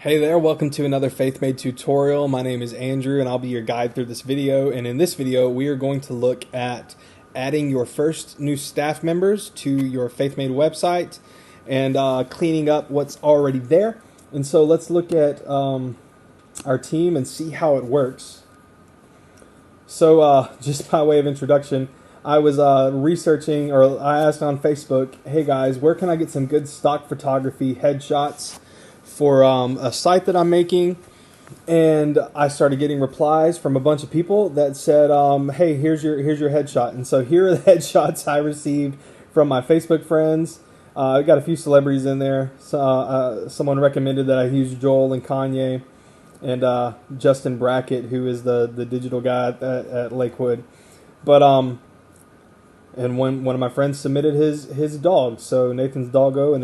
Hey there, welcome to another Faithmade tutorial. My name is Andrew and I'll be your guide through this video. And in this video, we are going to look at adding your first new staff members to your Faithmade website and cleaning up what's already there. And so let's look at our team and see how it works. So just by way of introduction, I was researching, or I asked on Facebook, hey guys, where can I get some good stock photography headshots for a site that I'm making? And I started getting replies from a bunch of people that said, hey, here's your headshot. And so here are the headshots I received from my Facebook friends. I got a few celebrities in there. So, someone recommended that I use Joel and Kanye and Justin Brackett, who is the digital guy at Lakewood. But and one of my friends submitted his dog. So Nathan's doggo, and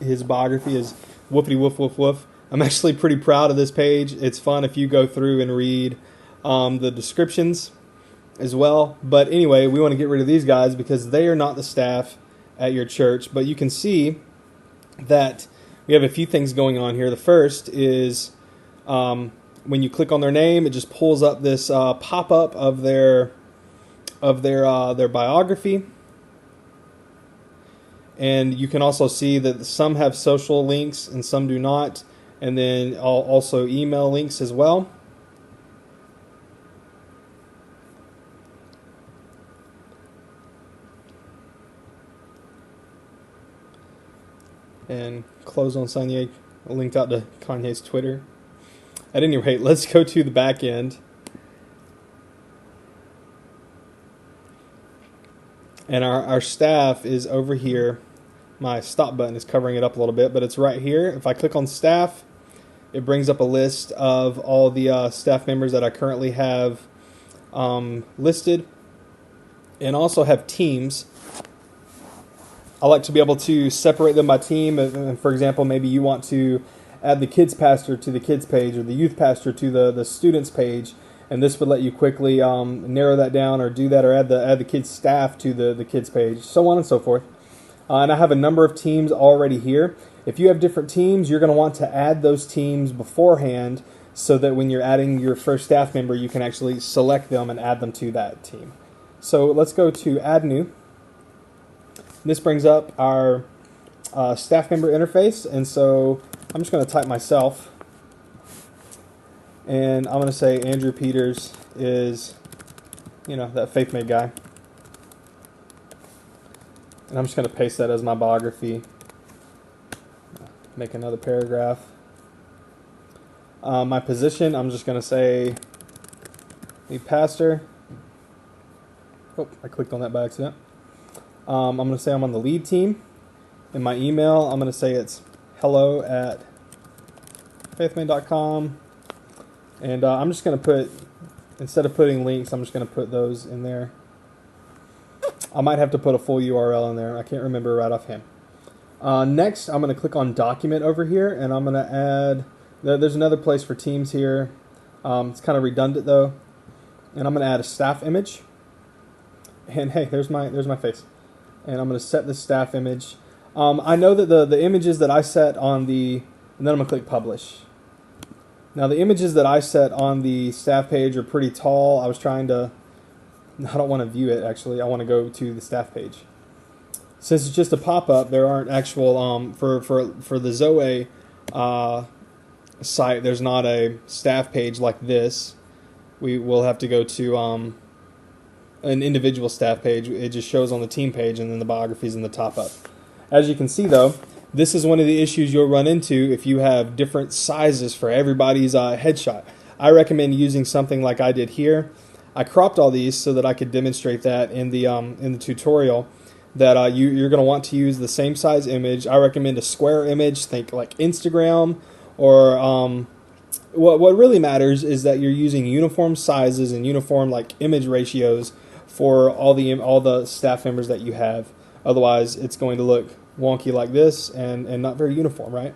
his biography is Woofity Woof Woof Woof. I'm actually pretty proud of this page. It's fun if you go through and read the descriptions as well. But anyway, we want to get rid of these guys because they are not the staff at your church. But you can see that we have a few things going on here. The first is when you click on their name, it just pulls up this pop-up of their biography. And you can also see that some have social links and some do not, and then also email links as well. And close on Kanye, linked out to Kanye's Twitter. At any rate, let's go to the back end. And our staff is over here. My stop button is covering it up a little bit, but it's right here. If I click on staff, it brings up a list of all the staff members that I currently have listed, and also have teams. I like to be able to separate them by team. For example, maybe you want to add the kids pastor to the kids page or the youth pastor to the students page. And this would let you quickly narrow that down, or do that, or add the kids' staff to the kids' page, so on and so forth. And I have a number of teams already here. If you have different teams, you're going to want to add those teams beforehand so that when you're adding your first staff member, you can actually select them and add them to that team. So let's go to Add New. This brings up our staff member interface, and so I'm just going to type myself. And I'm going to say Andrew Peters is, that Faithmade guy. And I'm just going to paste that as my biography. Make another paragraph. My position, I'm just going to say lead pastor. Oh, I clicked on that by accident. I'm going to say I'm on the lead team. In my email, I'm going to say it's hello@faithmade.com. And I'm just going to put, instead of putting links, I'm just going to put those in there. I might have to put a full URL in there. I can't remember right offhand. Next, I'm going to click on Document over here, and I'm going to add, there's another place for teams here. It's kind of redundant though. And I'm going to add a staff image. And hey, there's my face. And I'm going to set the staff image. I know that the images that I set on the, and then I'm going to click Publish. Now the images that I set on the staff page are pretty tall. I don't want to view it actually. I want to go to the staff page. Since it's just a pop-up, there aren't actual, for the Zoe site, there's not a staff page like this. We will have to go to an individual staff page. It just shows on the team page, and then the biographies in the top up. As you can see though, this is one of the issues you'll run into if you have different sizes for everybody's headshot. I recommend using something like I did here. I cropped all these so that I could demonstrate that in the tutorial, that you're going to want to use the same size image. I recommend a square image, think like Instagram, or what really matters is that you're using uniform sizes and uniform like image ratios for all the staff members that you have. Otherwise, it's going to look wonky like this and not very uniform, right?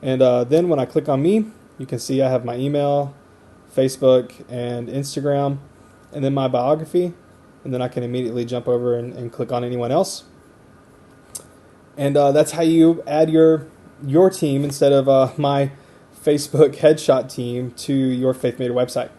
And then when I click on me, you can see I have my email, Facebook, and Instagram, and then my biography, and then I can immediately jump over and click on anyone else. And that's how you add your team instead of my Facebook headshot team to your Faithmade website.